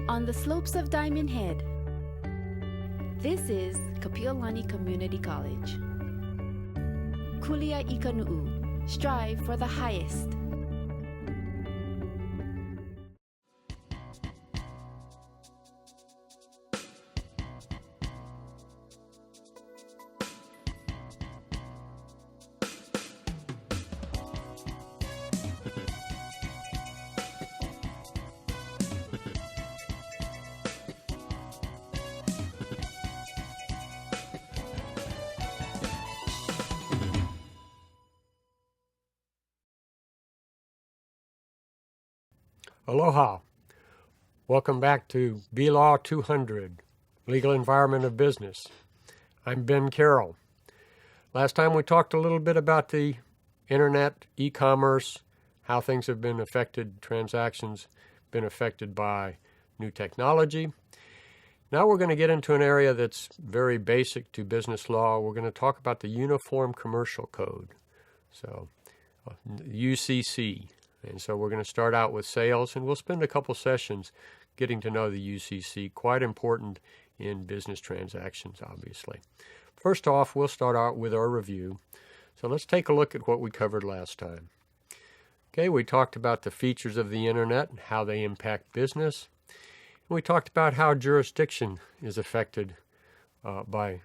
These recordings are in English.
On the slopes of Diamond Head, this is Kapiolani Community College. Kulia ika nu'u, strive for the highest. Aloha. Welcome back to BLAW200, Legal Environment of Business. I'm Ben Carroll. Last time we talked a little bit about the internet, e-commerce, how things have been affected, transactions been affected by new technology. Now we're going to get into an area that's very basic to business law. We're going to talk about the Uniform Commercial Code, so UCC. And so we're going to start out with sales, and we'll spend a couple sessions getting to know the UCC, quite important in business transactions, obviously. First off, we'll start out with our review. So let's take a look at what we covered last time. Okay, we talked about the features of the internet and how they impact business. And we talked about how jurisdiction is affected by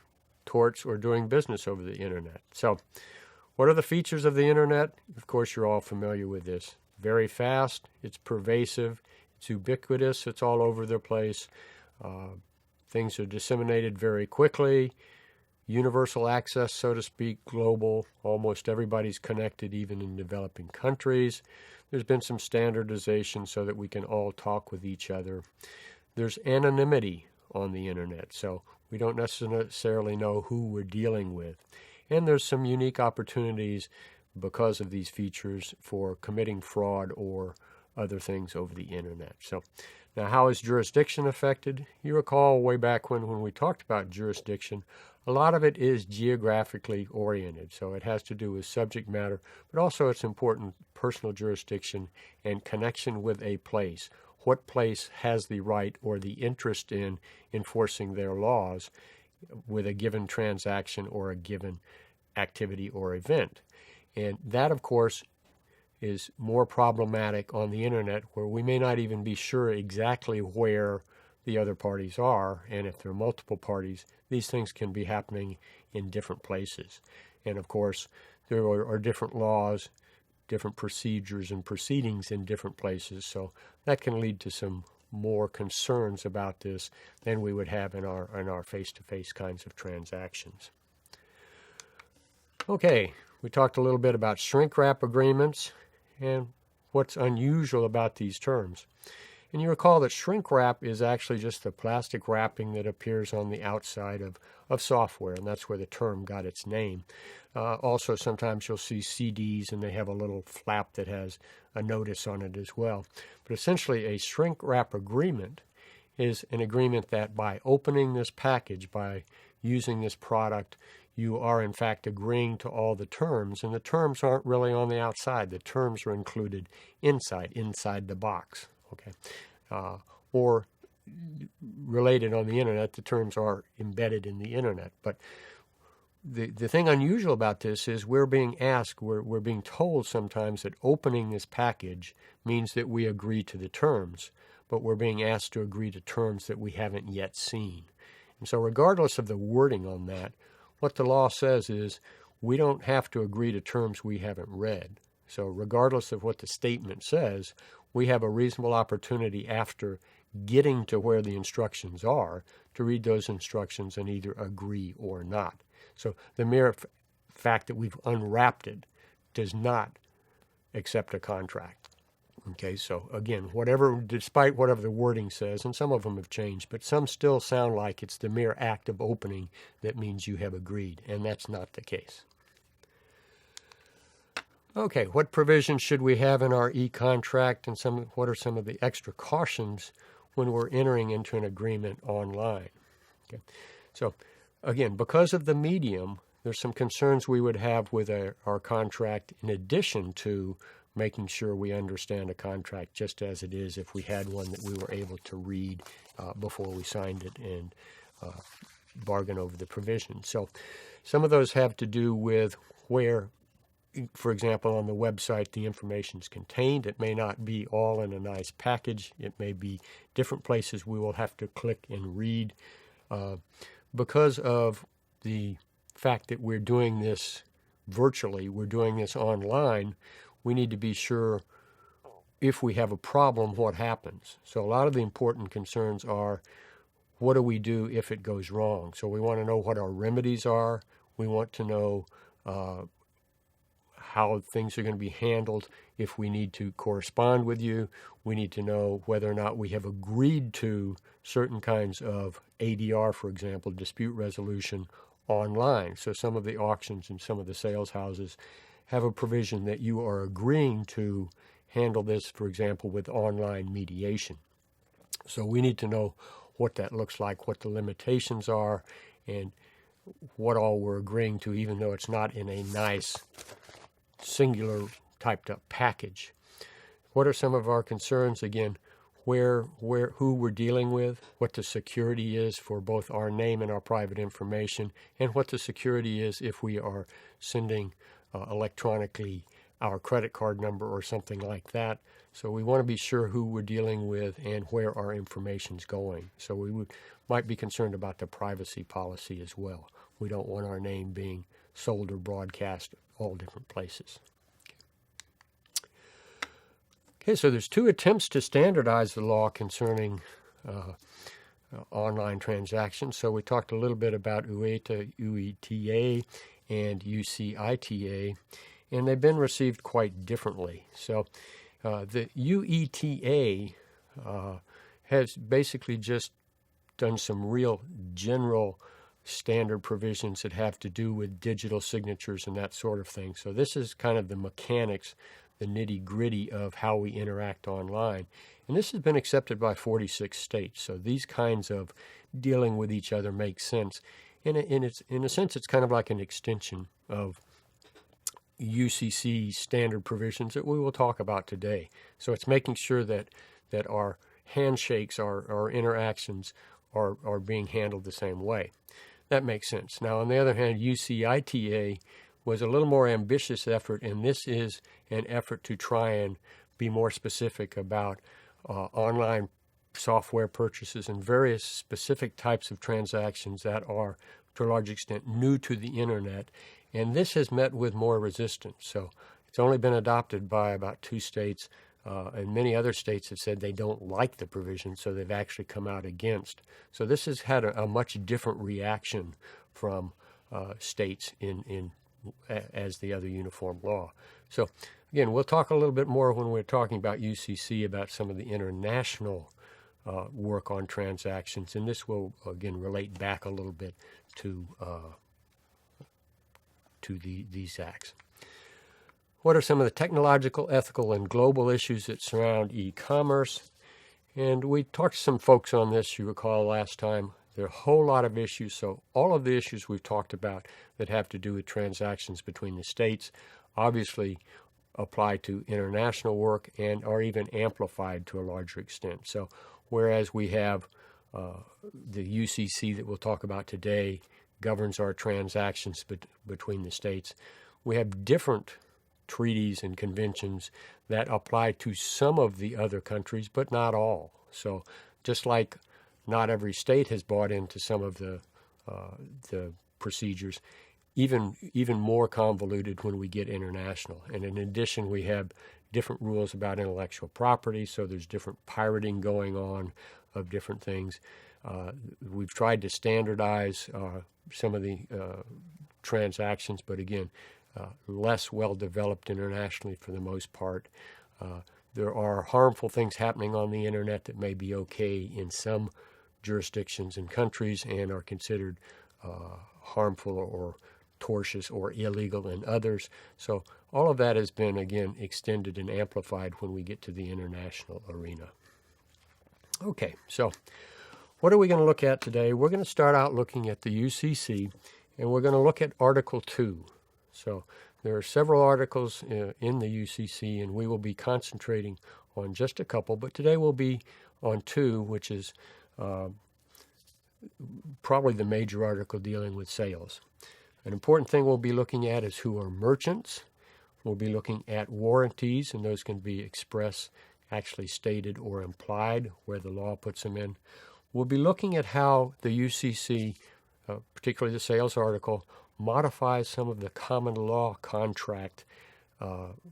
torts or doing business over the internet. So what are the features of the internet? Of course, you're all familiar with this. Very fast, it's pervasive, it's ubiquitous, it's all over the place. Things are disseminated very quickly. Universal access, so to speak, global. Almost everybody's connected, even in developing countries. There's been some standardization so that we can all talk with each other. There's anonymity on the internet, so we don't necessarily know who we're dealing with. And there's some unique opportunities because of these features for committing fraud or other things over the internet. So now, how is jurisdiction affected? You recall way back when we talked about jurisdiction, a lot of it is geographically oriented. So it has to do with subject matter, but also it's important personal jurisdiction and connection with a place. What place has the right or the interest in enforcing their laws with a given transaction or a given activity or event? And that, of course, is more problematic on the internet, where we may not even be sure exactly where the other parties are. And if there are multiple parties, these things can be happening in different places. And of course, there are different laws, different procedures and proceedings in different places. So that can lead to some more concerns about this than we would have in our face-to-face kinds of transactions. Okay. We talked a little bit about shrink wrap agreements and what's unusual about these terms. And you recall that shrink wrap is actually just the plastic wrapping that appears on the outside of software, and that's where the term got its name. Also, sometimes you'll see CDs, and they have a little flap that has a notice on it as well. But essentially, a shrink wrap agreement is an agreement that by opening this package, by using this product, you are in fact agreeing to all the terms, and the terms aren't really on the outside. The terms are included inside the box, okay? Or related on the internet, the terms are embedded in the internet. But the thing unusual about this is we're being asked, we're being told sometimes that opening this package means that we agree to the terms, but we're being asked to agree to terms that we haven't yet seen. And so regardless of the wording on that, what the law says is we don't have to agree to terms we haven't read. So regardless of what the statement says, we have a reasonable opportunity after getting to where the instructions are to read those instructions and either agree or not. So the mere fact that we've unwrapped it does not accept a contract. Okay, so again, despite whatever the wording says, and some of them have changed, but some still sound like it's the mere act of opening that means you have agreed, and that's not the case. Okay, what provisions should we have in our e-contract, and what are some of the extra cautions when we're entering into an agreement online? Okay, so again, because of the medium, there's some concerns we would have with our contract in addition to making sure we understand a contract just as it is if we had one that we were able to read before we signed it and bargain over the provisions. So some of those have to do with where, for example, on the website the information is contained. It may not be all in a nice package. It may be different places we will have to click and read. Because of the fact that we're doing this virtually, we're doing this online, we need to be sure if we have a problem, what happens. So a lot of the important concerns are, what do we do if it goes wrong? So we want to know what our remedies are. We want to know how things are going to be handled if we need to correspond with you. We need to know whether or not we have agreed to certain kinds of ADR, for example, dispute resolution online. So some of the auctions and some of the sales houses have a provision that you are agreeing to handle this, for example, with online mediation. So we need to know what that looks like, what the limitations are, and what all we're agreeing to, even though it's not in a nice singular typed up package. What are some of our concerns? Again, who we're dealing with, what the security is for both our name and our private information, and what the security is if we are sending electronically our credit card number or something like that. So we want to be sure who we're dealing with and where our information's going. So we might be concerned about the privacy policy as well. We don't want our name being sold or broadcast all different places. Okay, so there's two attempts to standardize the law concerning online transactions. So we talked a little bit about UETA and UCITA, and they've been received quite differently. So the UETA has basically just done some real general standard provisions that have to do with digital signatures and that sort of thing. So this is kind of the mechanics, the nitty-gritty of how we interact online. And this has been accepted by 46 states. So these kinds of dealing with each other make sense. In a sense, it's kind of like an extension of UCC standard provisions that we will talk about today. So it's making sure that our handshakes, our interactions are being handled the same way. That makes sense. Now, on the other hand, UCITA was a little more ambitious effort, and this is an effort to try and be more specific about online software purchases and various specific types of transactions that are, to a large extent, new to the Internet. And this has met with more resistance. So it's only been adopted by about 2 states, and many other states have said they don't like the provision, so they've actually come out against. So this has had a much different reaction from states as the other uniform law. So again, we'll talk a little bit more when we're talking about UCC about some of the international work on transactions, and this will again relate back a little bit to these acts. What are some of the technological, ethical, and global issues that surround e-commerce? And we talked to some folks on this, you recall last time. There are a whole lot of issues. So all of the issues we've talked about that have to do with transactions between the states obviously apply to international work and are even amplified to a larger extent. So whereas we have the UCC that we'll talk about today governs our transactions between the states, we have different treaties and conventions that apply to some of the other countries, but not all. So just like not every state has bought into some of the procedures, even more convoluted when we get international. And in addition, we have different rules about intellectual property, so there's different pirating going on of different things. We've tried to standardize some of the transactions, but again, less well developed internationally for the most part. There are harmful things happening on the Internet that may be okay in some jurisdictions and countries and are considered harmful or tortious or illegal in others. So all of that has been, again, extended and amplified when we get to the international arena. Okay, so what are we going to look at today? We're going to start out looking at the UCC, and we're going to look at Article 2. So there are several articles in the UCC, and we will be concentrating on just a couple, but today we'll be on two, which is probably the major article dealing with sales. An important thing we'll be looking at is who are merchants. We'll be looking at warranties, and those can be express, actually stated, or implied, where the law puts them in. We'll be looking at how the UCC, particularly the sales article, modifies some of the common law contract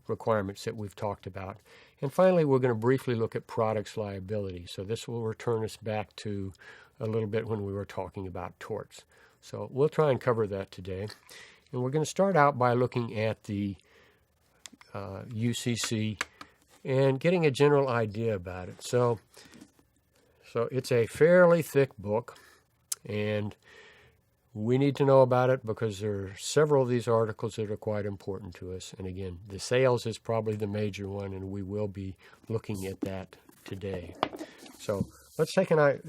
requirements that we've talked about. And finally, we're going to briefly look at products liability. So this will return us back to a little bit when we were talking about torts. So we'll try and cover that today. And we're going to start out by looking at the UCC and getting a general idea about it. So it's a fairly thick book, and we need to know about it because there are several of these articles that are quite important to us. And again, the sales is probably the major one, and we will be looking at that today. So let's take a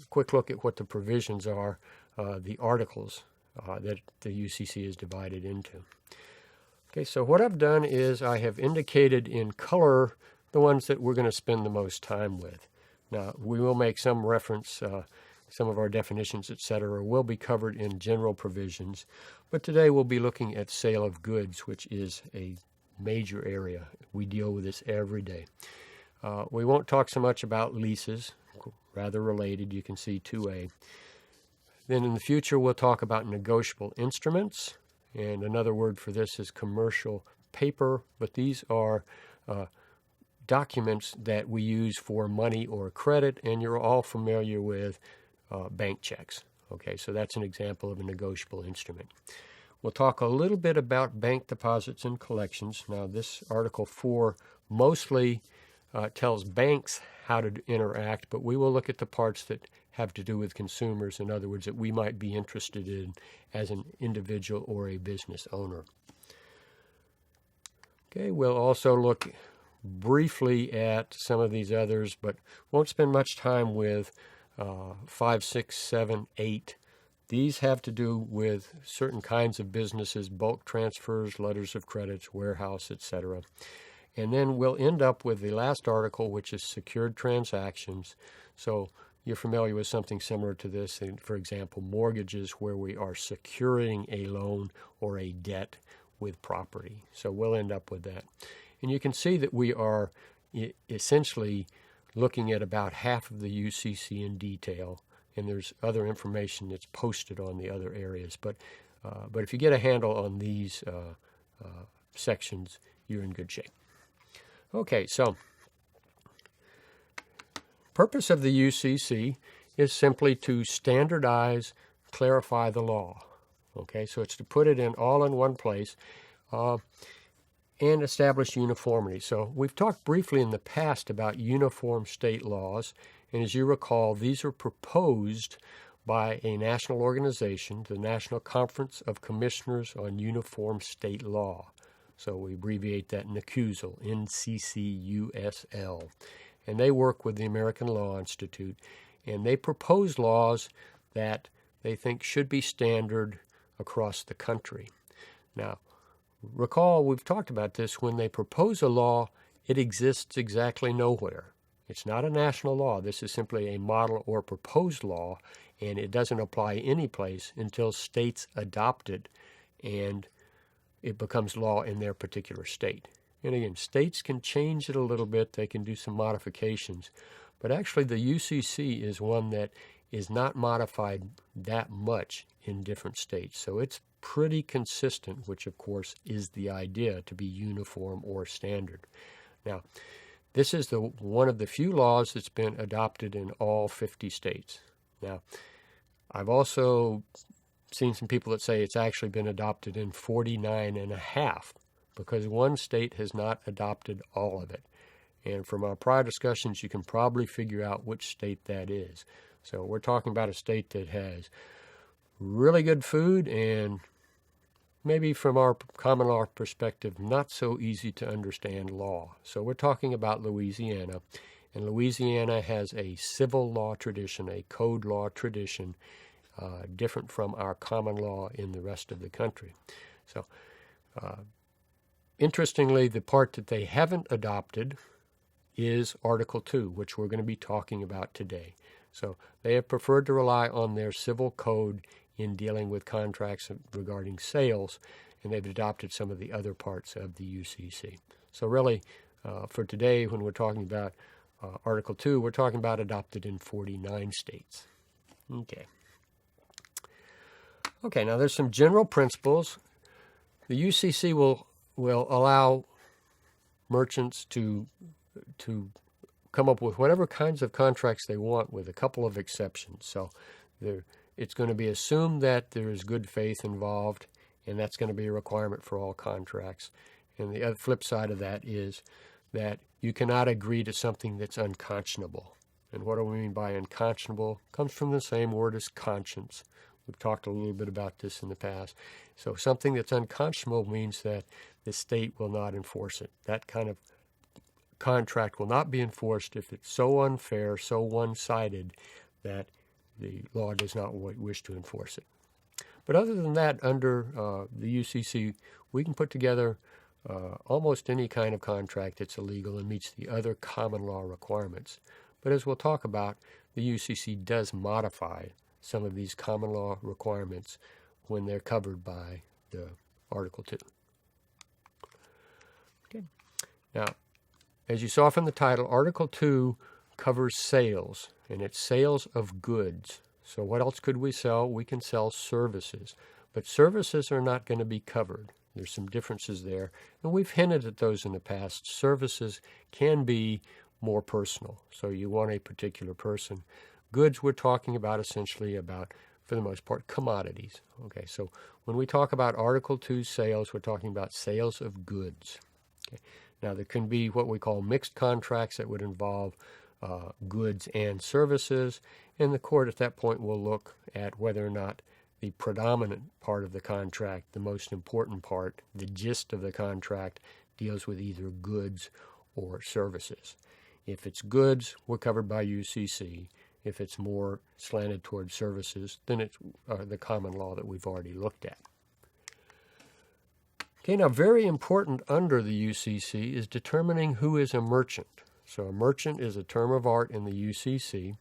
quick look at what the provisions are, the articles that the UCC is divided into. Okay, so what I've done is I have indicated in color the ones that we're going to spend the most time with. Now, we will make some reference, some of our definitions, etc., will be covered in general provisions, but today we'll be looking at sale of goods, which is a major area. We deal with this every day. We won't talk so much about leases, rather related, you can see 2A. Then in the future, we'll talk about negotiable instruments, and another word for this is commercial paper, but these are documents that we use for money or credit, and you're all familiar with bank checks. Okay, so that's an example of a negotiable instrument. We'll talk a little bit about bank deposits and collections. Now, this Article 4 mostly tells banks how to interact, but we will look at the parts that have to do with consumers, in other words, that we might be interested in as an individual or a business owner. Okay, we'll also look briefly at some of these others, but won't spend much time with 5, 6, 7, 8. These have to do with certain kinds of businesses, bulk transfers, letters of credits, warehouse, etc. And then we'll end up with the last article, which is secured transactions. So you're familiar with something similar to this, for example, mortgages, where we are securing a loan or a debt with property. So we'll end up with that. And you can see that we are essentially looking at about half of the UCC in detail, and there's other information that's posted on the other areas. But if you get a handle on these sections, you're in good shape. Okay, so purpose of the UCC is simply to standardize, clarify the law. Okay, so it's to put it all in one place and establish uniformity. So we've talked briefly in the past about uniform state laws, and as you recall, these are proposed by a national organization, the National Conference of Commissioners on Uniform State Law. So we abbreviate that NCUSL, NCCUSL. And they work with the American Law Institute, and they propose laws that they think should be standard across the country. Now, recall, we've talked about this, when they propose a law, it exists exactly nowhere. It's not a national law. This is simply a model or proposed law, and it doesn't apply any place until states adopt it and it becomes law in their particular state. And again, states can change it a little bit. They can do some modifications. But actually, the UCC is one that is not modified that much in different states. So it's pretty consistent, which of course is the idea, to be uniform or standard. Now, this is one of the few laws that's been adopted in all 50 states. Now, I've also seen some people that say it's actually been adopted in 49 and a half, because one state has not adopted all of it. And from our prior discussions, you can probably figure out which state that is. So we're talking about a state that has really good food and maybe from our common law perspective, not so easy to understand law. So we're talking about Louisiana. And Louisiana has a civil law tradition, a code law tradition, different from our common law in the rest of the country. So Interestingly, the part that they haven't adopted is Article 2, which we're going to be talking about today. So they have preferred to rely on their civil code in dealing with contracts regarding sales, and they've adopted some of the other parts of the UCC. So really, for today, when we're talking about Article 2, we're talking about adopted in 49 states. Okay, now there's some general principles. The UCC will allow merchants to come up with whatever kinds of contracts they want, with a couple of exceptions. So it's going to be assumed that there is good faith involved, and that's going to be a requirement for all contracts. And the other flip side of that is that you cannot agree to something that's unconscionable. And what do we mean by unconscionable? It comes from the same word as conscience. We've talked a little bit about this in the past. So something that's unconscionable means that the state will not enforce it. That kind of contract will not be enforced if it's so unfair, so one-sided, that the law does not wish to enforce it. But other than that, under the UCC, we can put together almost any kind of contract that's illegal and meets the other common law requirements. But as we'll talk about, the UCC does modify some of these common law requirements when they're covered by the Article 2. Okay. Now, as you saw from the title, Article 2 covers sales, and it's sales of goods. So what else could we sell? We can sell services, but services are not going to be covered. There's some differences there, and we've hinted at those in the past. Services can be more personal, so you want a particular person. Goods, we're talking about essentially about, for the most part, commodities. Okay, so when we talk about Article 2 sales, we're talking about sales of goods. Okay. Now, there can be what we call mixed contracts that would involve goods and services, and the court at that point will look at whether or not the predominant part of the contract, the most important part, the gist of the contract, deals with either goods or services. If it's goods, we're covered by UCC. If it's more slanted towards services, then it's the common law that we've already looked at. Okay, now very important under the UCC is determining who is a merchant. So a merchant is a term of art in the UCC,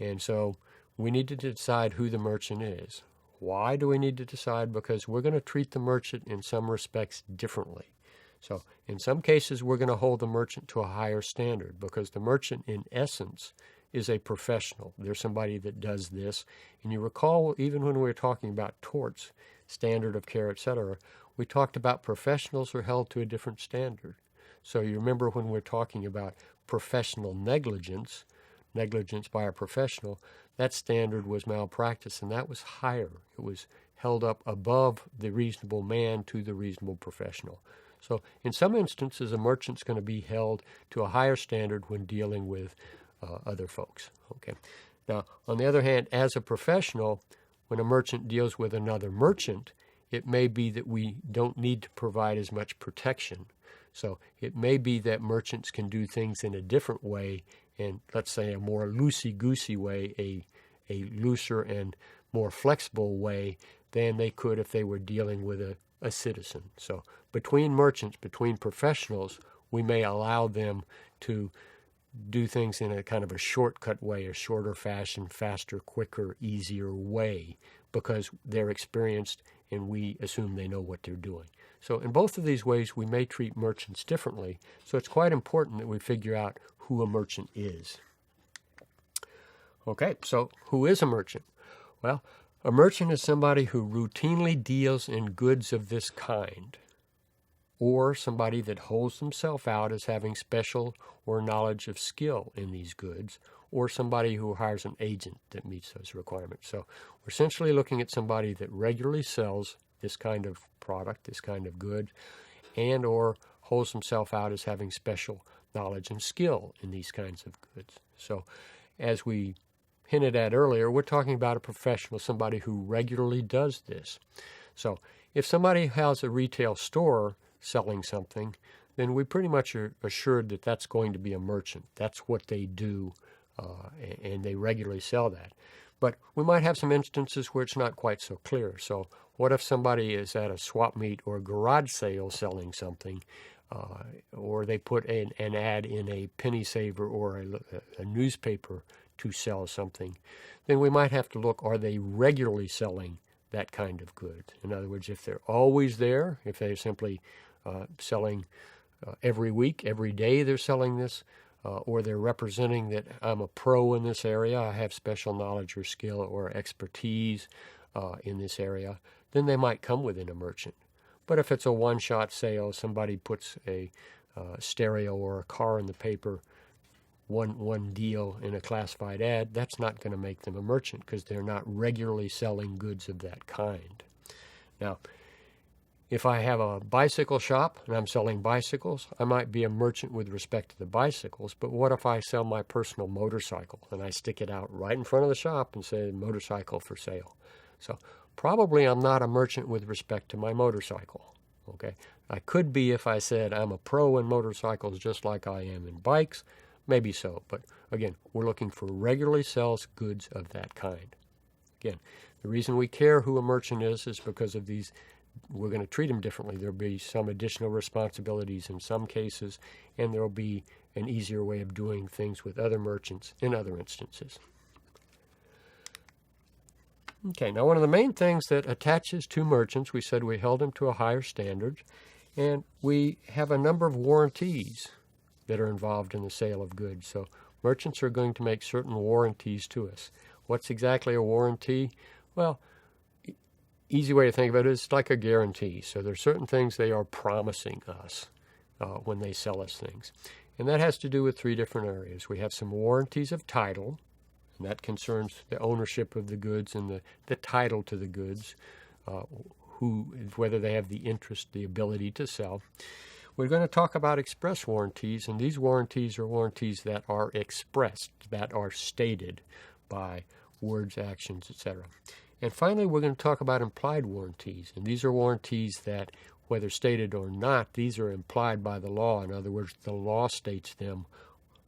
and so we need to decide who the merchant is. Why do we need to decide? Because we're going to treat the merchant in some respects differently. So in some cases, we're going to hold the merchant to a higher standard because the merchant, in essence, is a professional. They're somebody that does this. And you recall, even when we were talking about torts, standard of care, etc., we talked about professionals are held to a different standard. So you remember when we're talking about professional negligence, negligence by a professional, that standard was malpractice, and that was higher. It was held up above the reasonable man to the reasonable professional. So in some instances, a merchant's going to be held to a higher standard when dealing with other folks. Okay. Now, on the other hand, as a professional, when a merchant deals with another merchant, it may be that we don't need to provide as much protection. So it may be that merchants can do things in a different way, and let's say a more loosey-goosey way, a looser and more flexible way than they could if they were dealing with a citizen. So between merchants, between professionals, we may allow them to do things in a kind of a shortcut way, a shorter fashion, faster, quicker, easier way, because they're experienced and we assume they know what they're doing. So in both of these ways, we may treat merchants differently. So it's quite important that we figure out who a merchant is. Okay, so who is a merchant? Well, a merchant is somebody who routinely deals in goods of this kind, or somebody that holds themselves out as having special or knowledge of skill in these goods, or somebody who hires an agent that meets those requirements. So we're essentially looking at somebody that regularly sells this kind of product, this kind of good, and or holds himself out as having special knowledge and skill in these kinds of goods. So as we hinted at earlier, we're talking about a professional, somebody who regularly does this. So if somebody has a retail store selling something, then we pretty much are assured that that's going to be a merchant. That's what they do, and they regularly sell that. But we might have some instances where it's not quite so clear. So What if somebody is at a swap meet or a garage sale selling something, or they put an ad in a penny saver or a newspaper to sell something? Then we might have to look, are they regularly selling that kind of good? In other words, if they're always there, if they're simply selling every week, every day they're selling this, or they're representing that I'm a pro in this area, I have special knowledge or skill or expertise in this area, then they might come within a merchant. But if it's a one-shot sale, somebody puts a stereo or a car in the paper, one deal in a classified ad, that's not going to make them a merchant because they're not regularly selling goods of that kind. Now, if I have a bicycle shop and I'm selling bicycles, I might be a merchant with respect to the bicycles, but what if I sell my personal motorcycle and I stick it out right in front of the shop and say motorcycle for sale? So probably I'm not a merchant with respect to my motorcycle. Okay, I could be if I said I'm a pro in motorcycles just like I am in bikes, maybe so, but again, we're looking for regularly sells goods of that kind. Again, the reason we care who a merchant is because of these. We're going to treat them differently. There'll be some additional responsibilities in some cases, and there'll be an easier way of doing things with other merchants in other instances. Okay, now one of the main things that attaches to merchants, we said we held them to a higher standard, and we have a number of warranties that are involved in the sale of goods. So merchants are going to make certain warranties to us. What's exactly a warranty? Well, easy way to think about it is like a guarantee. So there are certain things they are promising us when they sell us things. And that has to do with three different areas. We have some warranties of title, and that concerns the ownership of the goods and the title to the goods, whether they have the interest, the ability to sell. We're going to talk about express warranties, and these warranties are warranties that are expressed, that are stated by words, actions, etc. And finally, we're going to talk about implied warranties. And these are warranties that, whether stated or not, these are implied by the law. In other words, the law states them,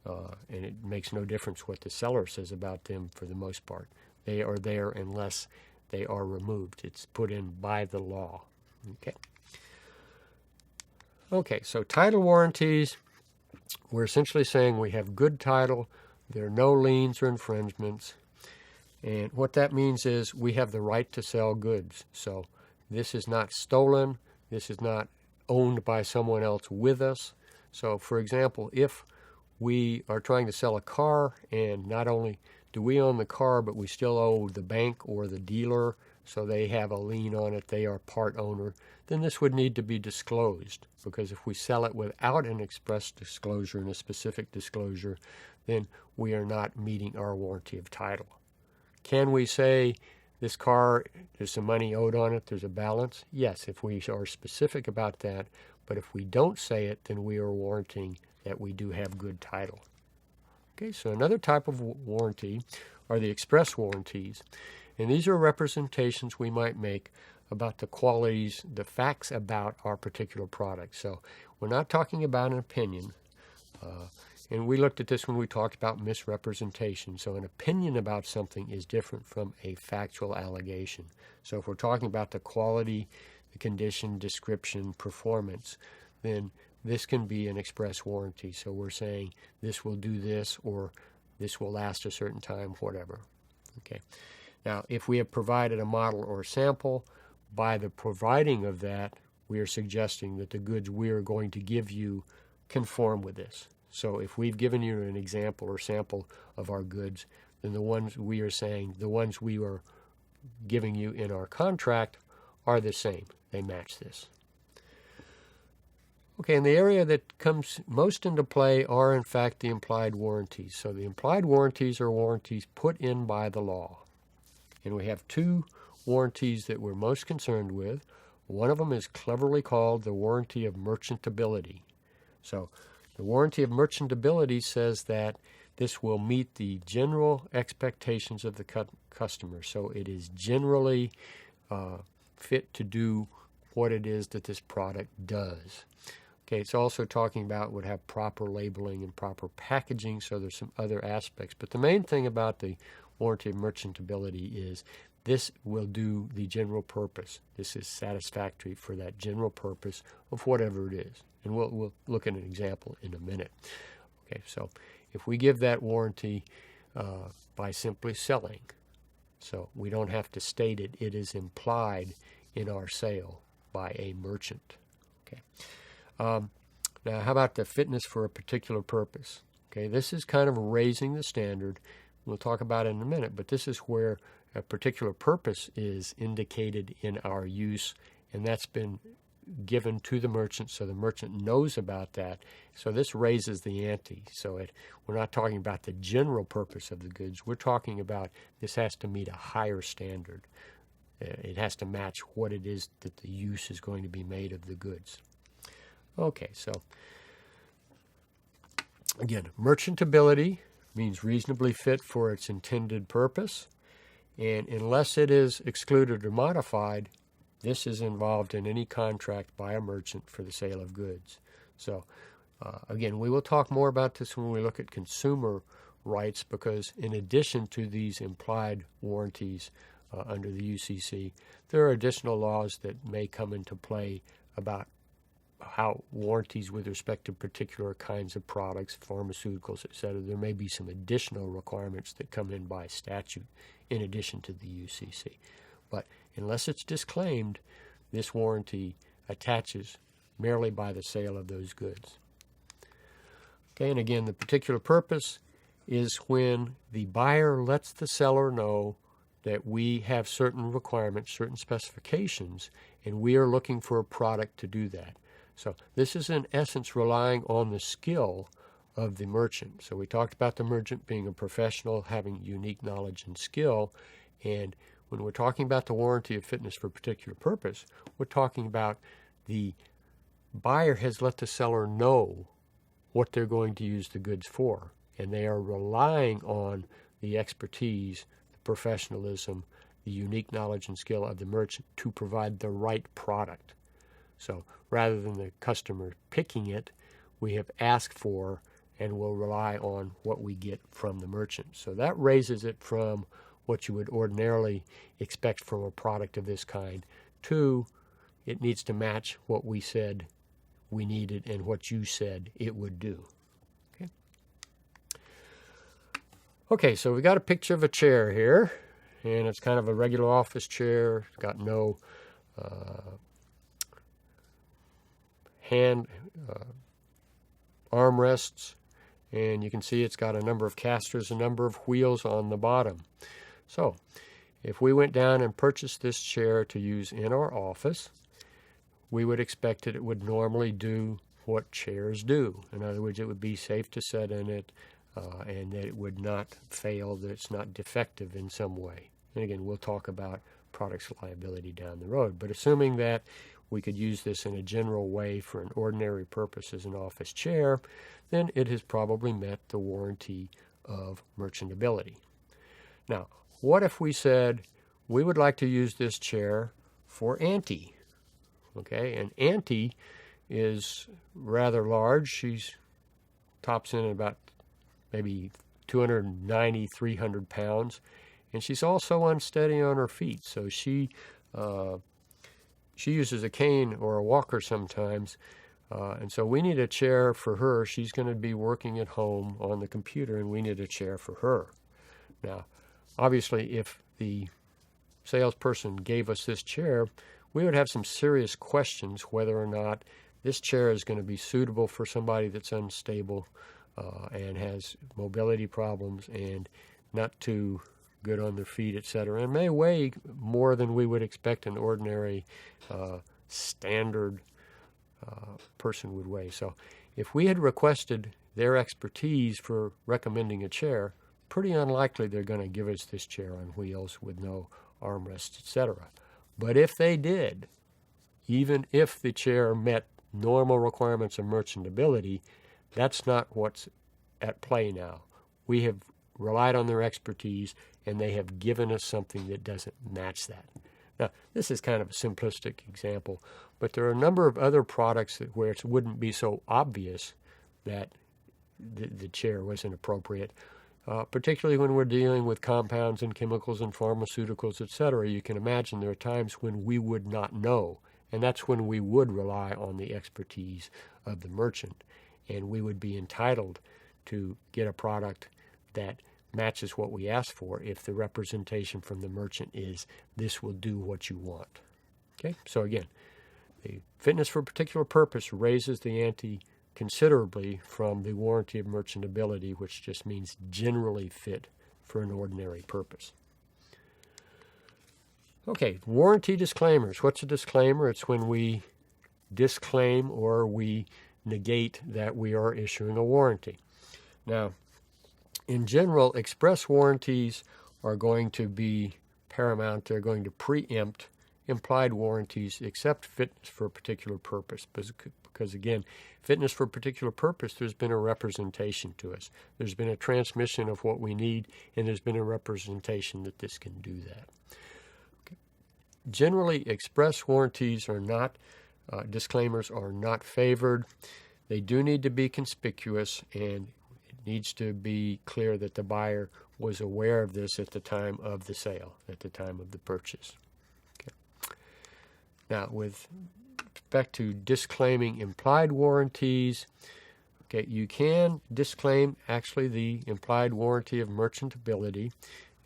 and it makes no difference what the seller says about them for the most part. They are there unless they are removed. It's put in by the law. Okay, so title warranties, we're essentially saying we have good title, there are no liens or infringements. And what that means is we have the right to sell goods. So this is not stolen. This is not owned by someone else with us. So, for example, if we are trying to sell a car and not only do we own the car, but we still owe the bank or the dealer, so they have a lien on it, they are part owner, then this would need to be disclosed. Because if we sell it without an express disclosure and a specific disclosure, then we are not meeting our warranty of title. Can we say this car, there's some money owed on it, there's a balance? Yes, if we are specific about that. But if we don't say it, then we are warranting that we do have good title. Okay, so another type of warranty are the express warranties. And these are representations we might make about the qualities, the facts about our particular product. So we're not talking about an opinion. And we looked at this when we talked about misrepresentation. So an opinion about something is different from a factual allegation. So if we're talking about the quality, the condition, description, performance, then this can be an express warranty. So we're saying this will do this, or this will last a certain time, whatever. Okay. Now, if we have provided a model or a sample, by the providing of that, we are suggesting that the goods we are going to give you conform with this. So if we've given you an example or sample of our goods, then the ones we are saying, the ones we are giving you in our contract are the same. They match this. Okay, and the area that comes most into play are, in fact, the implied warranties. So the implied warranties are warranties put in by the law. And we have two warranties that we're most concerned with. One of them is cleverly called the warranty of merchantability. So the warranty of merchantability says that this will meet the general expectations of the customer. So it is generally fit to do what it is that this product does. Okay, it's also talking about would have proper labeling and proper packaging, so there's some other aspects. But the main thing about the warranty of merchantability is this will do the general purpose. This is satisfactory for that general purpose of whatever it is. And we'll look at an example in a minute. Okay, so if we give that warranty by simply selling, so we don't have to state it, it is implied in our sale by a merchant. Okay. Now, how about the fitness for a particular purpose? Okay, this is kind of raising the standard. We'll talk about it in a minute, but this is where a particular purpose is indicated in our use, and that's been given to the merchant, so the merchant knows about that. So this raises the ante. So we're not talking about the general purpose of the goods. We're talking about this has to meet a higher standard. It has to match what it is that the use is going to be made of the goods. Okay, so again, merchantability means reasonably fit for its intended purpose, and unless it is excluded or modified, this is involved in any contract by a merchant for the sale of goods. So again, we will talk more about this when we look at consumer rights, because in addition to these implied warranties under the UCC, there are additional laws that may come into play about how warranties with respect to particular kinds of products, pharmaceuticals, etc. There may be some additional requirements that come in by statute in addition to the UCC. But unless it's disclaimed, this warranty attaches merely by the sale of those goods. Okay, and again, the particular purpose is when the buyer lets the seller know that we have certain requirements, certain specifications, and we are looking for a product to do that. So this is in essence relying on the skill of the merchant. So we talked about the merchant being a professional, having unique knowledge and skill, and when we're talking about the warranty of fitness for a particular purpose, we're talking about the buyer has let the seller know what they're going to use the goods for, and they are relying on the expertise, the professionalism, the unique knowledge and skill of the merchant to provide the right product. So rather than the customer picking it, we have asked for and will rely on what we get from the merchant. So that raises it from what you would ordinarily expect from a product of this kind to it needs to match what we said we needed and what you said it would do. Okay, so we got a picture of a chair here, and it's kind of a regular office chair. It's got no hand armrests, and you can see it's got a number of casters, a number of wheels on the bottom. So if we went down and purchased this chair to use in our office, we would expect that it would normally do what chairs do. In other words, it would be safe to sit in it, and that it would not fail, that it's not defective in some way. And again, we'll talk about products liability down the road. But assuming that we could use this in a general way for an ordinary purpose as an office chair, then it has probably met the warranty of merchantability. Now, what if we said we would like to use this chair for Auntie? Okay, and Auntie is rather large. She's tops in at about maybe 290, 300 pounds, and she's also unsteady on her feet. So she uses a cane or a walker sometimes, and so we need a chair for her. She's going to be working at home on the computer, and we need a chair for her. Now, obviously, if the salesperson gave us this chair, we would have some serious questions whether or not this chair is going to be suitable for somebody that's unstable and has mobility problems and not too good on their feet, etc., and may weigh more than we would expect an ordinary standard person would weigh. So if we had requested their expertise for recommending a chair, pretty unlikely they're going to give us this chair on wheels with no armrests, etc. But if they did, even if the chair met normal requirements of merchantability, that's not what's at play now. We have relied on their expertise, and they have given us something that doesn't match that. Now, this is kind of a simplistic example, but there are a number of other products where it wouldn't be so obvious that the chair wasn't appropriate. particularly when we're dealing with compounds and chemicals and pharmaceuticals, etc. You can imagine there are times when we would not know, and that's when we would rely on the expertise of the merchant, and we would be entitled to get a product that matches what we ask for if the representation from the merchant is, this will do what you want. Okay, so again, the fitness for a particular purpose raises the ante considerably from the warranty of merchantability, which just means generally fit for an ordinary purpose. Okay, warranty disclaimers. What's a disclaimer? It's when we disclaim or we negate that we are issuing a warranty. Now, in general, express warranties are going to be paramount. They're going to preempt implied warranties except fitness for a particular purpose. Because again, fitness for a particular purpose, there's been a representation to us. There's been a transmission of what we need, and there's been a representation that this can do that. Okay. Generally, express warranties are not, disclaimers are not favored. They do need to be conspicuous, and it needs to be clear that the buyer was aware of this at the time of the sale, at the time of the purchase. Okay. Now, with respect to disclaiming implied warranties, okay, you can disclaim actually the implied warranty of merchantability,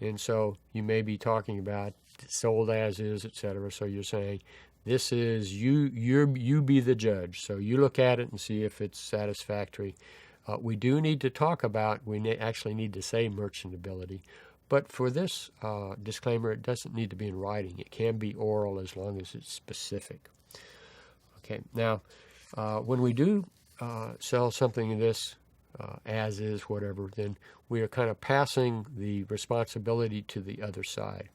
and so you may be talking about sold as is, etc. So you're saying this is you be the judge. So you look at it and see if it's satisfactory. We do need to talk about, actually need to say merchantability, but for this disclaimer, it doesn't need to be in writing. It can be oral as long as it's specific. Okay, now, when we do sell something this as is, whatever, then we are kind of passing the responsibility to the other side.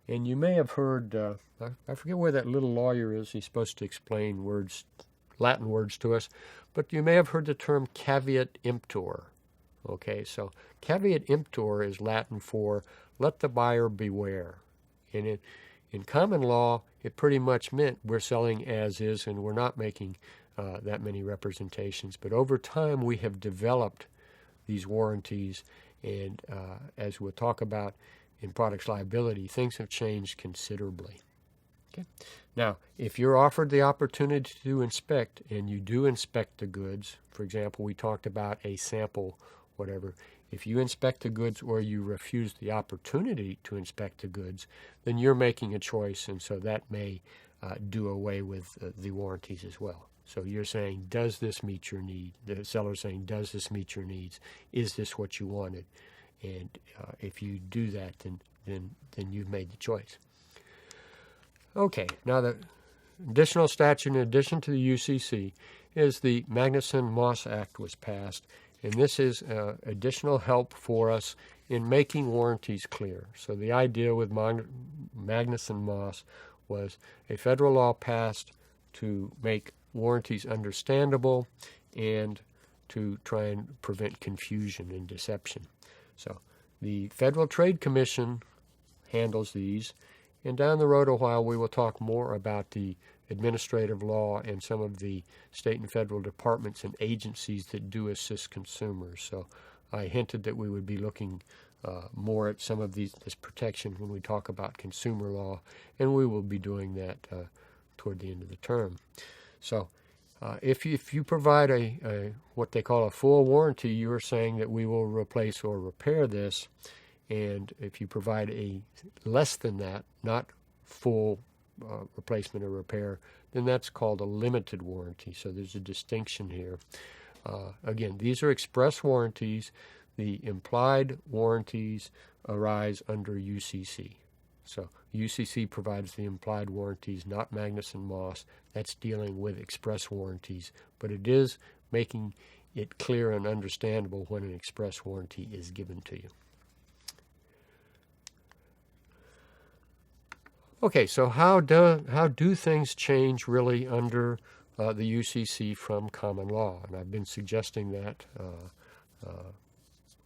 And you may have heard, I forget where that little lawyer is. He's supposed to explain words, Latin words to us, but you may have heard the term caveat emptor. Okay, so caveat emptor is Latin for let the buyer beware. And in common law, it pretty much meant we're selling as is and we're not making that many representations. But over time, we have developed these warranties, and as we'll talk about in products liability, things have changed considerably. Okay. Now, if you're offered the opportunity to inspect, and you do inspect the goods, for example, we talked about a sample, whatever. If you inspect the goods or you refuse the opportunity to inspect the goods, then you're making a choice, and so that may do away with the warranties as well. So you're saying, does this meet your need? The seller's saying, does this meet your needs? Is this what you wanted? And if you do that, then you've made the choice. Okay, now the additional statute, in addition to the UCC, is the Magnuson-Moss Act was passed. And this is additional help for us in making warranties clear. So the idea with Magnuson-Moss was a federal law passed to make warranties understandable and to try and prevent confusion and deception. So the Federal Trade Commission handles these, and down the road a while we will talk more about the administrative law and some of the state and federal departments and agencies that do assist consumers. So I hinted that we would be looking more at some of this protection when we talk about consumer law, and we will be doing that toward the end of the term. So if you provide a what they call a full warranty, you are saying that we will replace or repair this, and if you provide a less than that, not full replacement or repair, then that's called a limited warranty. So there's a distinction here. Again, these are express warranties. The implied warranties arise under UCC. So UCC provides the implied warranties, not Magnuson-Moss. That's dealing with express warranties, but it is making it clear and understandable when an express warranty is given to you. Okay, so how do things change really under the UCC from common law? And I've been suggesting that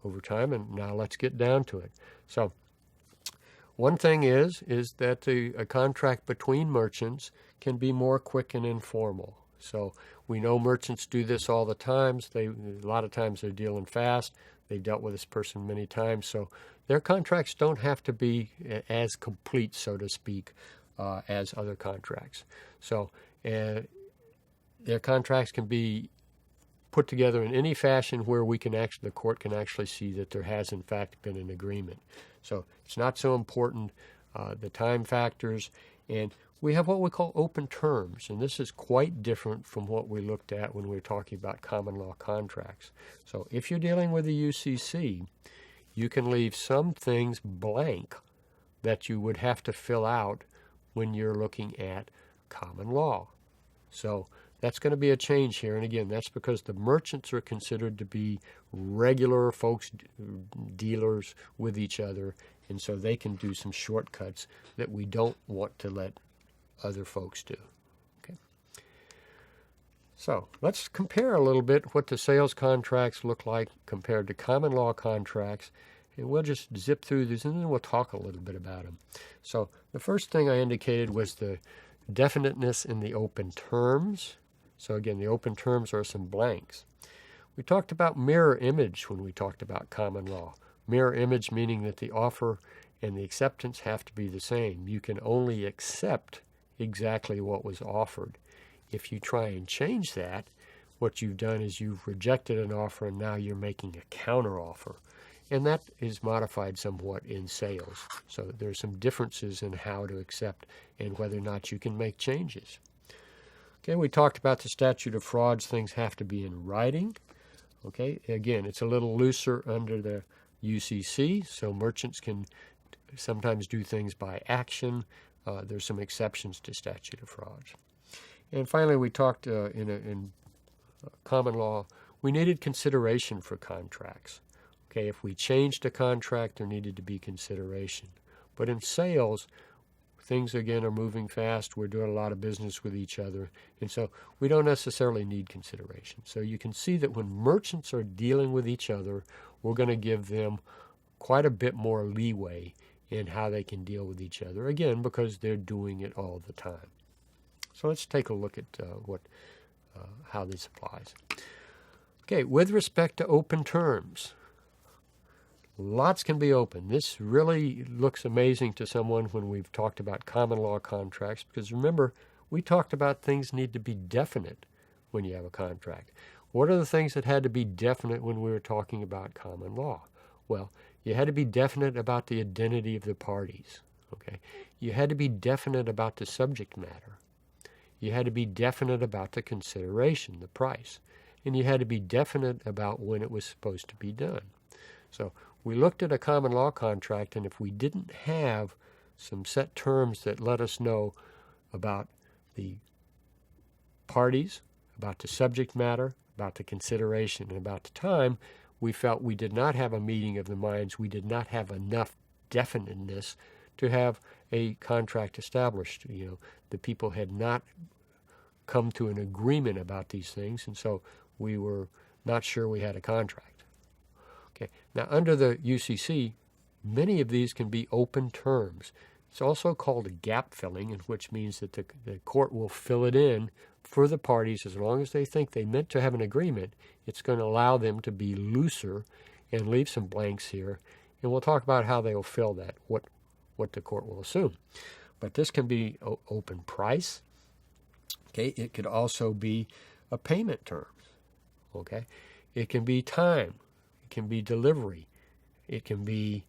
over time, and now let's get down to it. So one thing is that a contract between merchants can be more quick and informal. So we know merchants do this all the time. A lot of times they're dealing fast. They've dealt with this person many times, so their contracts don't have to be as complete, so to speak, as other contracts. So their contracts can be put together in any fashion where the court can actually see that there has in fact been an agreement. So it's not so important, the time factors, and we have what we call open terms, and this is quite different from what we looked at when we were talking about common law contracts. So if you're dealing with the UCC, you can leave some things blank that you would have to fill out when you're looking at common law. So that's going to be a change here, and again, that's because the merchants are considered to be regular folks, dealers with each other, and so they can do some shortcuts that we don't want to let other folks do. Okay. So let's compare a little bit what the sales contracts look like compared to common law contracts, and we'll just zip through these and then we'll talk a little bit about them. So the first thing I indicated was the definiteness in the open terms. So again, the open terms are some blanks. We talked about mirror image when we talked about common law. Mirror image meaning that the offer and the acceptance have to be the same. You can only accept exactly what was offered. If you try and change that, what you've done is you've rejected an offer and now you're making a counter offer. And that is modified somewhat in sales. So there's some differences in how to accept and whether or not you can make changes. Okay, we talked about the statute of frauds. Things have to be in writing. Okay, again, it's a little looser under the UCC, so merchants can sometimes do things by action. There's some exceptions to statute of frauds. And finally, we talked in common law, we needed consideration for contracts. Okay, if we changed a contract, there needed to be consideration. But in sales, things, again, are moving fast. We're doing a lot of business with each other, and so we don't necessarily need consideration. So you can see that when merchants are dealing with each other, we're going to give them quite a bit more leeway in how they can deal with each other, again, because they're doing it all the time. So let's take a look at how this applies. Okay, with respect to open terms, lots can be open. This really looks amazing to someone when we've talked about common law contracts, because remember, we talked about things need to be definite when you have a contract. What are the things that had to be definite when we were talking about common law? Well, you had to be definite about the identity of the parties. Okay, you had to be definite about the subject matter. You had to be definite about the consideration, the price. And you had to be definite about when it was supposed to be done. So we looked at a common law contract, and if we didn't have some set terms that let us know about the parties, about the subject matter, about the consideration, and about the time, we felt we did not have a meeting of the minds. We did not have enough definiteness to have a contract established. You know, the people had not come to an agreement about these things, and so we were not sure we had a contract. Okay. Now, under the UCC, many of these can be open terms. It's also called a gap filling, which means that the court will fill it in for the parties as long as they think they meant to have an agreement. It's going to allow them to be looser and leave some blanks here, and we'll talk about how they will fill that, what the court will assume. But this can be open price. Okay, it could also be a payment term. Okay, it can be time. It can be delivery. It can be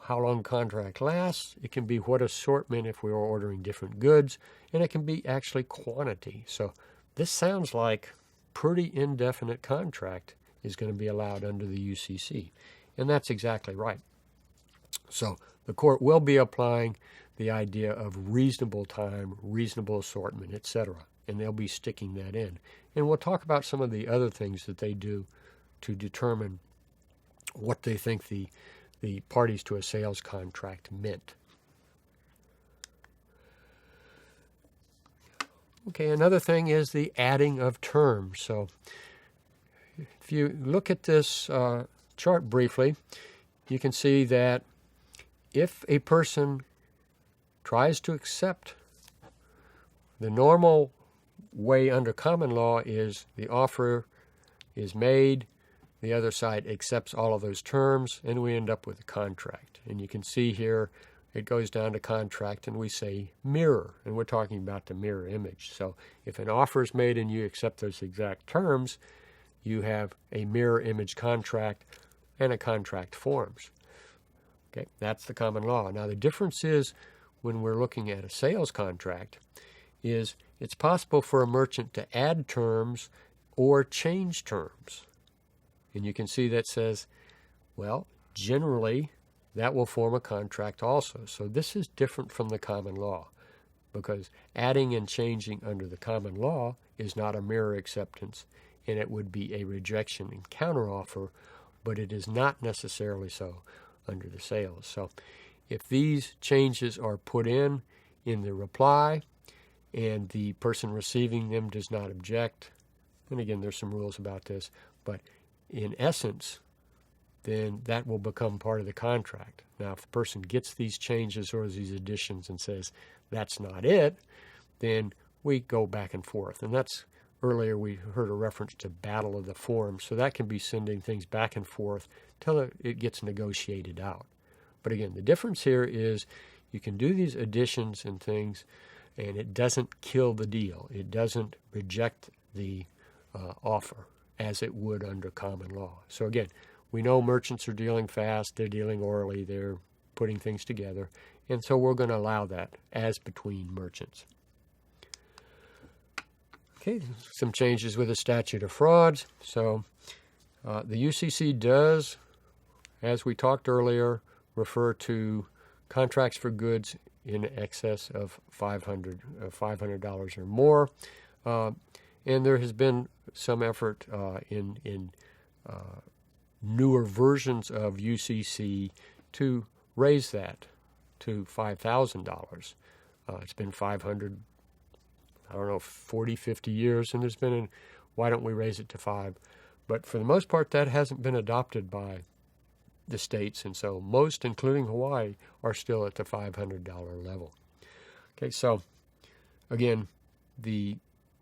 how long the contract lasts. It can be what assortment if we are ordering different goods. And it can be actually quantity. So this sounds like pretty indefinite contract is going to be allowed under the UCC. And that's exactly right. So the court will be applying the idea of reasonable time, reasonable assortment, etc. And they'll be sticking that in. And we'll talk about some of the other things that they do to determine what they think the parties to a sales contract meant. Okay, another thing is the adding of terms. So if you look at this chart briefly, you can see that if a person tries to accept, the normal way under common law is the offer is made, the other side accepts all of those terms, and we end up with a contract. And you can see here it goes down to contract, and we say mirror, and we're talking about the mirror image. So if an offer is made and you accept those exact terms, you have a mirror image contract and a contract forms. Okay, that's the common law. Now the difference is when we're looking at a sales contract is it's possible for a merchant to add terms or change terms. And you can see that says, well, generally that will form a contract also. So this is different from the common law, because adding and changing under the common law is not a mirror acceptance, and it would be a rejection and counteroffer, but it is not necessarily so under the sales. So if these changes are put in the reply and the person receiving them does not object, and again there's some rules about this, but in essence, then that will become part of the contract. Now, if the person gets these changes or these additions and says, that's not it, then we go back and forth. And that's, earlier we heard a reference to battle of the forms, so that can be sending things back and forth till it gets negotiated out. But again, the difference here is you can do these additions and things, and it doesn't kill the deal. It doesn't reject the offer as it would under common law. So again, we know merchants are dealing fast, they're dealing orally, they're putting things together, and so we're going to allow that as between merchants. Okay, some changes with the statute of frauds. So the UCC does, as we talked earlier, refer to contracts for goods in excess of $500 or more. And there has been some effort in newer versions of UCC to raise that to $5,000. It's been 500, 40, 50 years, and there's been why don't we raise it to 5? But for the most part, that hasn't been adopted by the states, and so most, including Hawaii, are still at the $500 level. Okay, so again, the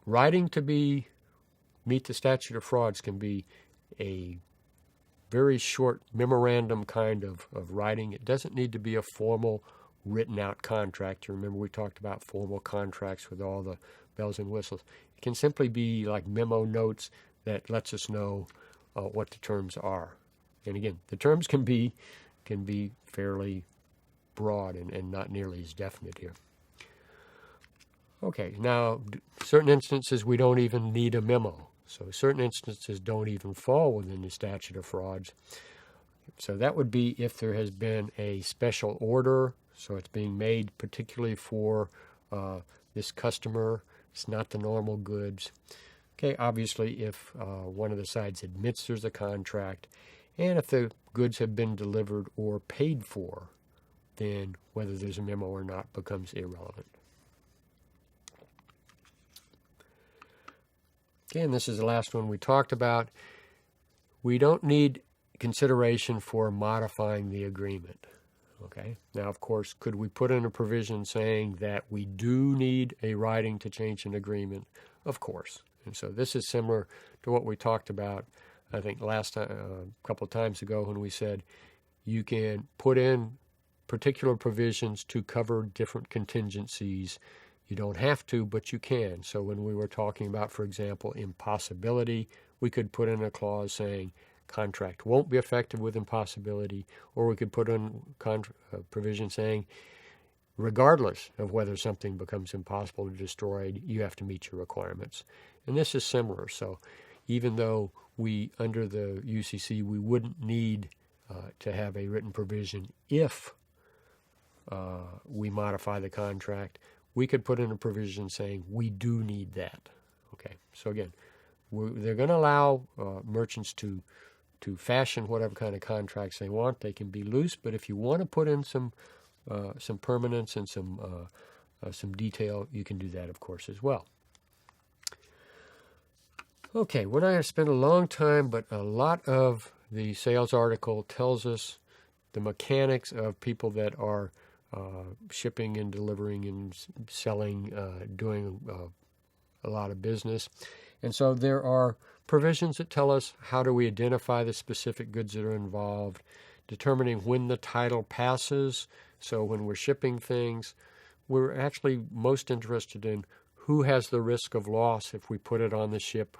writing to meet the statute of frauds can be a very short memorandum kind of writing. It doesn't need to be a formal written out contract. You remember we talked about formal contracts with all the bells and whistles. It can simply be like memo notes that lets us know what the terms are. And again, the terms can be fairly broad and not nearly as definite here. Okay, now certain instances we don't even need a memo. So certain instances don't even fall within the statute of frauds. So that would be if there has been a special order, so it's being made particularly for this customer. It's not the normal goods. Okay, obviously if one of the sides admits there's a contract, and if the goods have been delivered or paid for, then whether there's a memo or not becomes irrelevant. Okay, and this is the last one we talked about. We don't need consideration for modifying the agreement. Okay, now of course, could we put in a provision saying that we do need a writing to change an agreement? Of course. And so this is similar to what we talked about, I think last time, a couple of times ago, when we said you can put in particular provisions to cover different contingencies. You don't have to, but you can. So when we were talking about, for example, impossibility, we could put in a clause saying contract won't be effective with impossibility, or we could put in a provision saying regardless of whether something becomes impossible or destroyed, you have to meet your requirements. And this is similar. So even though we, under the UCC, we wouldn't need to have a written provision if we modify the contract, we could put in a provision saying we do need that. Okay, so again, they're going to allow merchants to fashion whatever kind of contracts they want. They can be loose, but if you want to put in some permanence and some detail, you can do that, of course, as well. Okay, we're not going to spend a long time, but a lot of the sales article tells us the mechanics of people that are shipping and delivering and selling, doing a lot of business. And so there are provisions that tell us how do we identify the specific goods that are involved, determining when the title passes. So when we're shipping things, we're actually most interested in who has the risk of loss if we put it on the ship,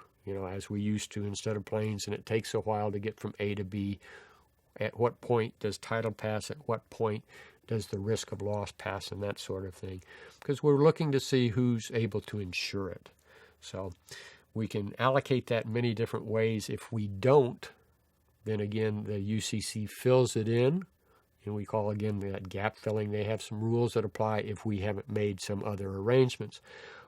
as we used to instead of planes, and it takes a while to get from A to B. At what point does title pass? At what point does the risk of loss pass, and that sort of thing? Because we're looking to see who's able to insure it. So we can allocate that many different ways. If we don't, then again, the UCC fills it in, and we call again that gap filling. They have some rules that apply if we haven't made some other arrangements.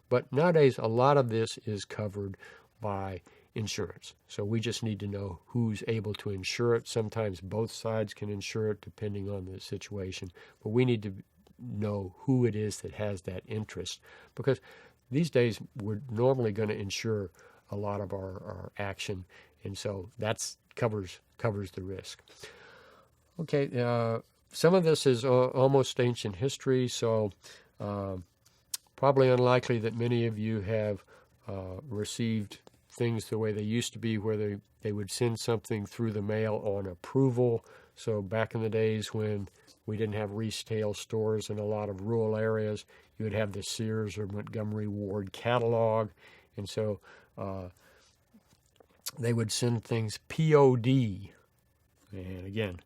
But nowadays, a lot of this is covered by insurance. So we just need to know who's able to insure it. Sometimes both sides can insure it depending on the situation, but we need to know who it is that has that interest, because these days we're normally going to insure a lot of our action, and so that covers the risk. Okay, some of this is almost ancient history, so probably unlikely that many of you have received things the way they used to be, where they would send something through the mail on approval. So back in the days when we didn't have retail stores in a lot of rural areas, you would have the Sears or Montgomery Ward catalog, and so they would send things POD. And again,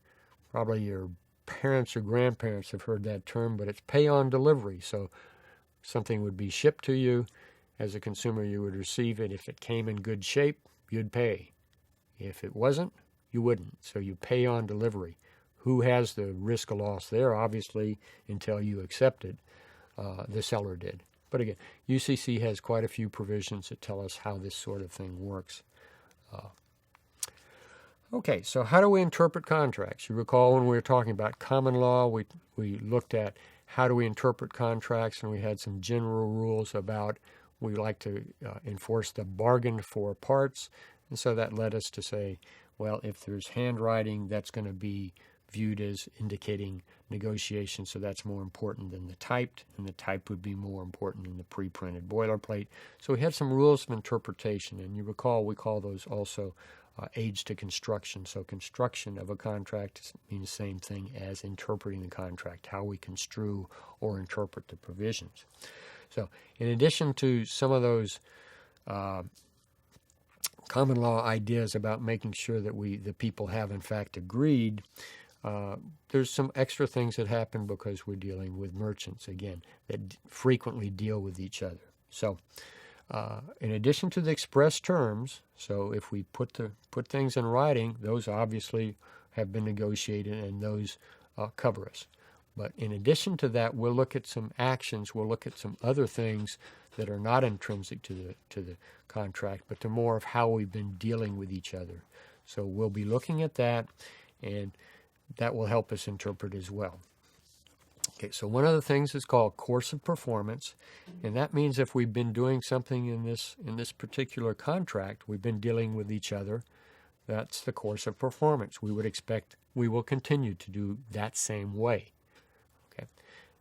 probably your parents or grandparents have heard that term, but it's pay on delivery. So something would be shipped to you. As a consumer, you would receive it. If it came in good shape, you'd pay. If it wasn't, you wouldn't. So you pay on delivery. Who has the risk of loss there? Obviously, until you accept it, the seller did. But again, UCC has quite a few provisions that tell us how this sort of thing works. Okay, so how do we interpret contracts? You recall when we were talking about common law, we looked at how do we interpret contracts, and we had some general rules about we like to enforce the bargain for parts. And so that led us to say, well, if there's handwriting, that's going to be viewed as indicating negotiation, so that's more important than the typed, and the type would be more important than the pre-printed boilerplate. So we had some rules of interpretation, and you recall we call those also aids to construction. So construction of a contract means the same thing as interpreting the contract, how we construe or interpret the provisions. So in addition to some of those common law ideas about making sure that the people have in fact agreed, there's some extra things that happen because we're dealing with merchants, again, that frequently deal with each other. So in addition to the express terms, so if we put things in writing, those obviously have been negotiated and those cover us. But in addition to that, we'll look at some actions, we'll look at some other things that are not intrinsic to the contract, but to more of how we've been dealing with each other. So we'll be looking at that, and that will help us interpret as well. Okay, so one of the things is called course of performance, and that means if we've been doing something in this particular contract, we've been dealing with each other, that's the course of performance. We would expect we will continue to do that same way. Okay.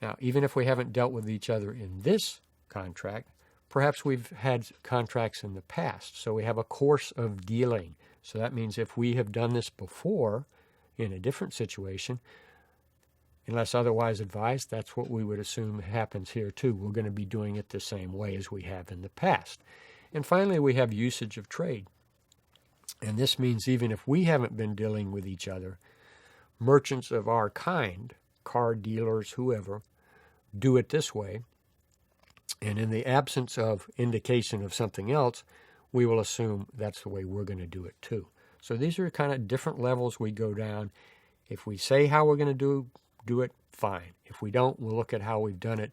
Now, even if we haven't dealt with each other in this contract, perhaps we've had contracts in the past, so we have a course of dealing. So that means if we have done this before in a different situation, unless otherwise advised, that's what we would assume happens here too. We're going to be doing it the same way as we have in the past. And finally, we have usage of trade. And this means even if we haven't been dealing with each other, merchants of our kind, car dealers, whoever, do it this way. And in the absence of indication of something else, we will assume that's the way we're going to do it too. So these are kind of different levels we go down. If we say how we're going to do it, fine. If we don't, we'll look at how we've done it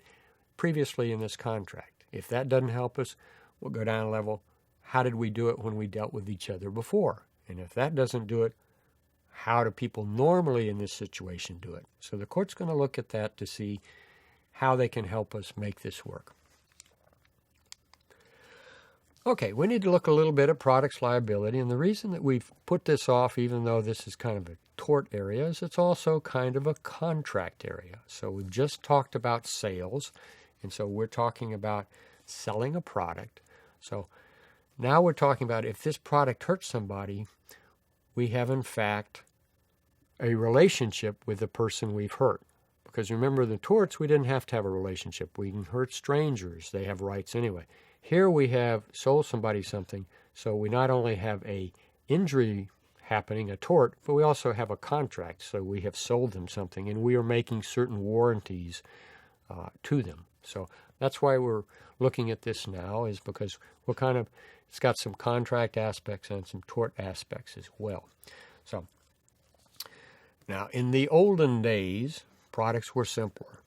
previously in this contract. If that doesn't help us, we'll go down a level. How did we do it when we dealt with each other before? And if that doesn't do it, how do people normally in this situation do it? So the court's going to look at that to see how they can help us make this work. Okay, we need to look a little bit at products liability, and the reason that we've put this off, even though this is kind of a tort area, is it's also kind of a contract area. So we've just talked about sales, and so we're talking about selling a product. So Now we're talking about if this product hurts somebody, we have in fact a relationship with the person we've hurt. Because remember, the torts, we didn't have to have a relationship. We can hurt strangers. They have rights anyway. Here we have sold somebody something, so we not only have a injury happening, a tort, but we also have a contract. So we have sold them something, and we are making certain warranties to them. So that's why we're looking at this now, is because it's got some contract aspects and some tort aspects as well. So now, in the olden days, products were simpler.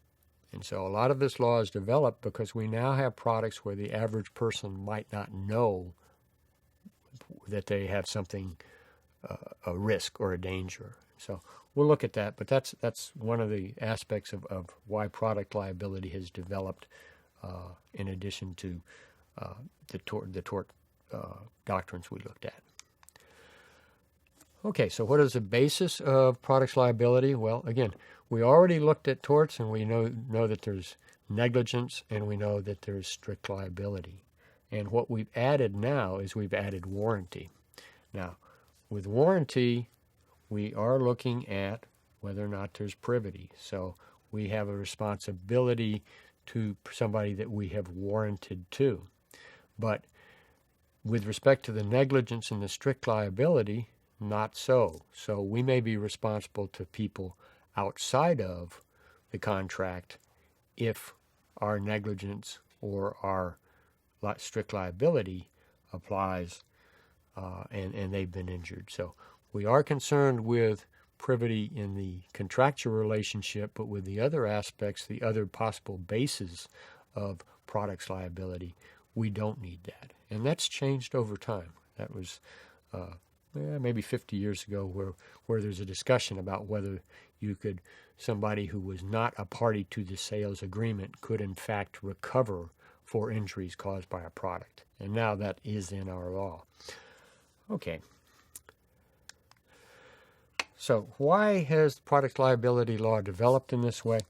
And so a lot of this law is developed because we now have products where the average person might not know that they have something, a risk or a danger. So we'll look at that, but that's one of the aspects of why product liability has developed in addition to the tort doctrines we looked at. Okay, so what is the basis of products liability? Well, again, we already looked at torts, and we know that there's negligence, and we know that there's strict liability. And what we've added now is we've added warranty. Now, with warranty, we are looking at whether or not there's privity. So we have a responsibility to somebody that we have warranted to. But with respect to the negligence and the strict liability, not so. So we may be responsible to people outside of the contract if our negligence or our strict liability applies and they've been injured. So we are concerned with privity in the contractual relationship, but with the other aspects, the other possible bases of products liability, we don't need that. And that's changed over time. That was maybe 50 years ago where there's a discussion about whether somebody who was not a party to the sales agreement could in fact recover for injuries caused by a product. And now that is in our law. Okay. So why has product liability law developed in this way?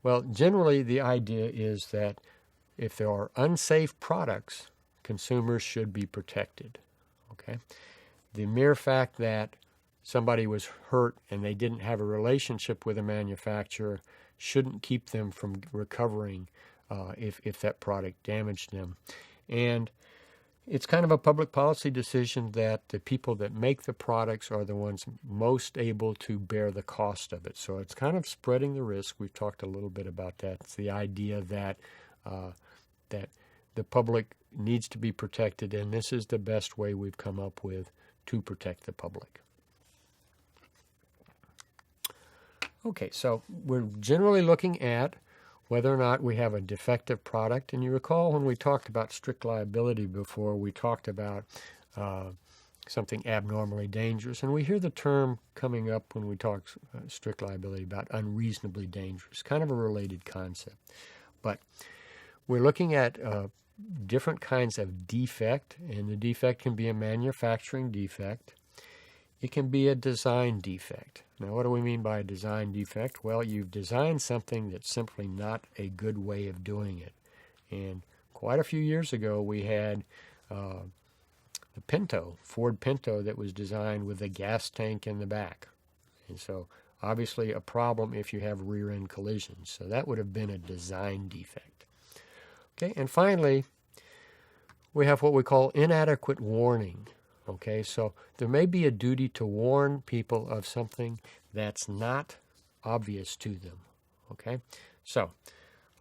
Well, generally the idea is that if there are unsafe products, consumers should be protected. Okay? The mere fact that somebody was hurt and they didn't have a relationship with a manufacturer shouldn't keep them from recovering if that product damaged them. And it's kind of a public policy decision that the people that make the products are the ones most able to bear the cost of it. So it's kind of spreading the risk. We've talked a little bit about that. It's the idea that that the public needs to be protected, and this is the best way we've come up with to protect the public. Okay, so we're generally looking at whether or not we have a defective product. And you recall when we talked about strict liability before, we talked about something abnormally dangerous. And we hear the term coming up when we talk strict liability about unreasonably dangerous, kind of a related concept. But we're looking at different kinds of defect, and the defect can be a manufacturing defect. It can be a design defect. Now, what do we mean by a design defect? Well, you've designed something that's simply not a good way of doing it. And quite a few years ago, we had the Ford Pinto, that was designed with a gas tank in the back. And so, obviously, a problem if you have rear-end collisions. So that would have been a design defect. Okay, and finally, we have what we call inadequate warning. Okay, so there may be a duty to warn people of something that's not obvious to them. Okay, so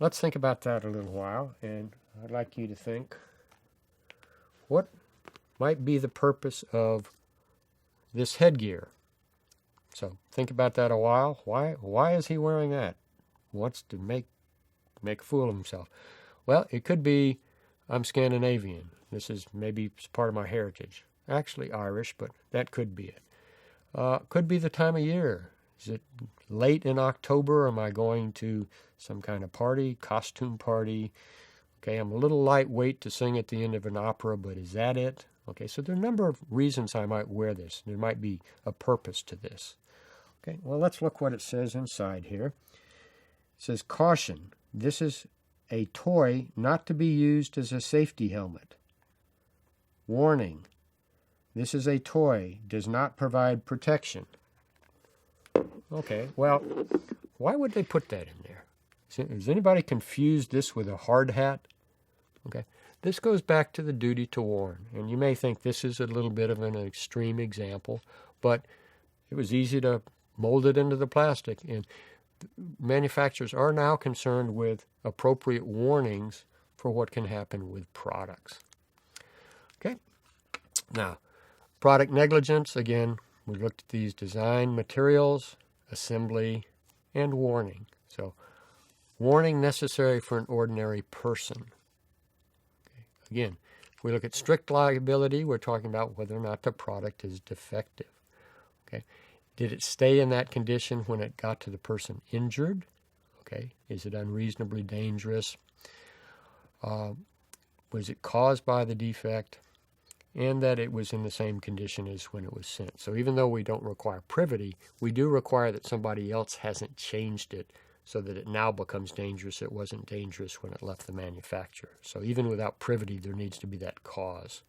let's think about that a little while, and I'd like you to think, what might be the purpose of this headgear? So think about that a while. Why is he wearing that? Wants to make a fool of himself. Well, it could be I'm Scandinavian. This is maybe part of my heritage. Actually Irish, but that could be it. Could be the time of year. Is it late in October? Am I going to some kind of party, costume party? Okay, I'm a little lightweight to sing at the end of an opera, but is that it? Okay, so there are a number of reasons I might wear this. There might be a purpose to this. Okay, well, let's look what it says inside here. It says, caution, this is a toy not to be used as a safety helmet. Warning. This is a toy, does not provide protection. Okay, well, why would they put that in there? Is anybody confused this with a hard hat? Okay, this goes back to the duty to warn. And you may think this is a little bit of an extreme example, but it was easy to mold it into the plastic. And manufacturers are now concerned with appropriate warnings for what can happen with products. Okay, now, product negligence, again, we looked at these: design, materials, assembly, and warning. So, warning necessary for an ordinary person. Okay. Again, if we look at strict liability, we're talking about whether or not the product is defective. Okay. Did it stay in that condition when it got to the person injured? Okay. Is it unreasonably dangerous? Was it caused by the defect? And that it was in the same condition as when it was sent. So even though we don't require privity, we do require that somebody else hasn't changed it so that it now becomes dangerous. It wasn't dangerous when it left the manufacturer. So even without privity, there needs to be that cause.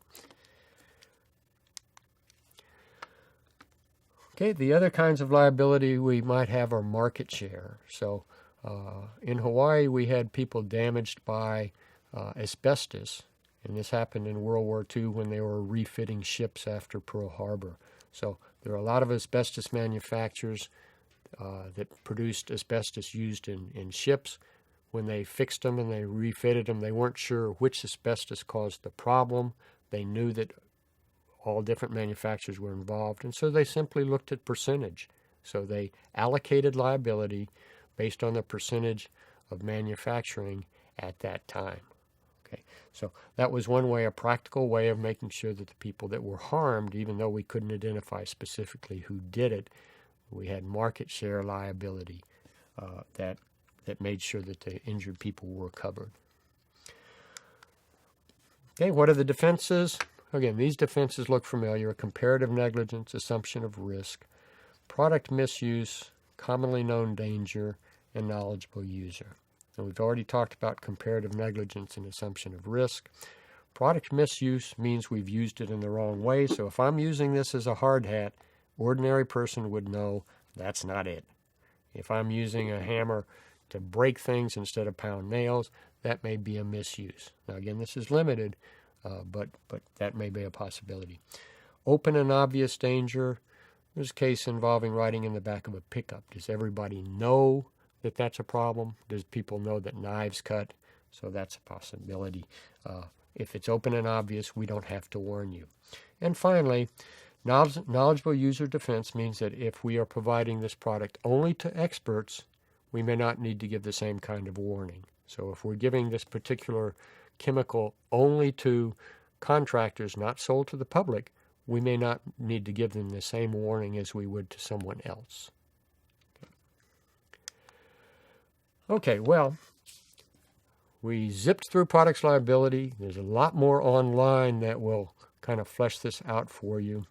Okay, the other kinds of liability we might have are market share. So in Hawaii, we had people damaged by asbestos. And this happened in World War II when they were refitting ships after Pearl Harbor. So there are a lot of asbestos manufacturers that produced asbestos used in ships. When they fixed them and they refitted them, they weren't sure which asbestos caused the problem. They knew that all different manufacturers were involved, and so they simply looked at percentage. So they allocated liability based on the percentage of manufacturing at that time. Okay, so that was one way, a practical way of making sure that the people that were harmed, even though we couldn't identify specifically who did it, we had market share liability that made sure that the injured people were covered. Okay, what are the defenses? Again, these defenses look familiar: comparative negligence, assumption of risk, product misuse, commonly known danger, and knowledgeable user. And we've already talked about comparative negligence and assumption of risk. Product misuse means we've used it in the wrong way. So if I'm using this as a hard hat, ordinary person would know that's not it. If I'm using a hammer to break things instead of pound nails, that may be a misuse. Now again, this is limited, but that may be a possibility. Open and obvious danger. There's a case involving riding in the back of a pickup. Does everybody know that that's a problem? Does people know that knives cut? So that's a possibility. If it's open and obvious, we don't have to warn you. And finally, knowledgeable user defense means that if we are providing this product only to experts, we may not need to give the same kind of warning. So if we're giving this particular chemical only to contractors, not sold to the public, we may not need to give them the same warning as we would to someone else. Okay, well, we zipped through products liability. There's a lot more online that will kind of flesh this out for you.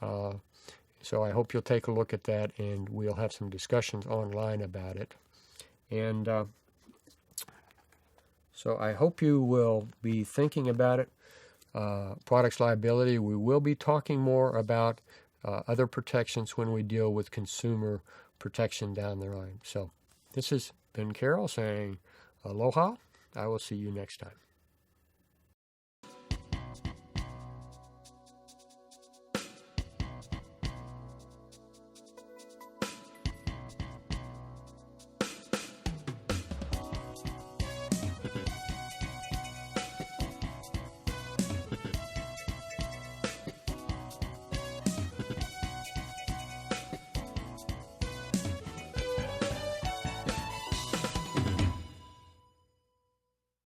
So I hope you'll take a look at that, and we'll have some discussions online about it. And so I hope you will be thinking about it. Products liability, we will be talking more about other protections when we deal with consumer protection down the line. So this has been Carol saying aloha. I will see you next time.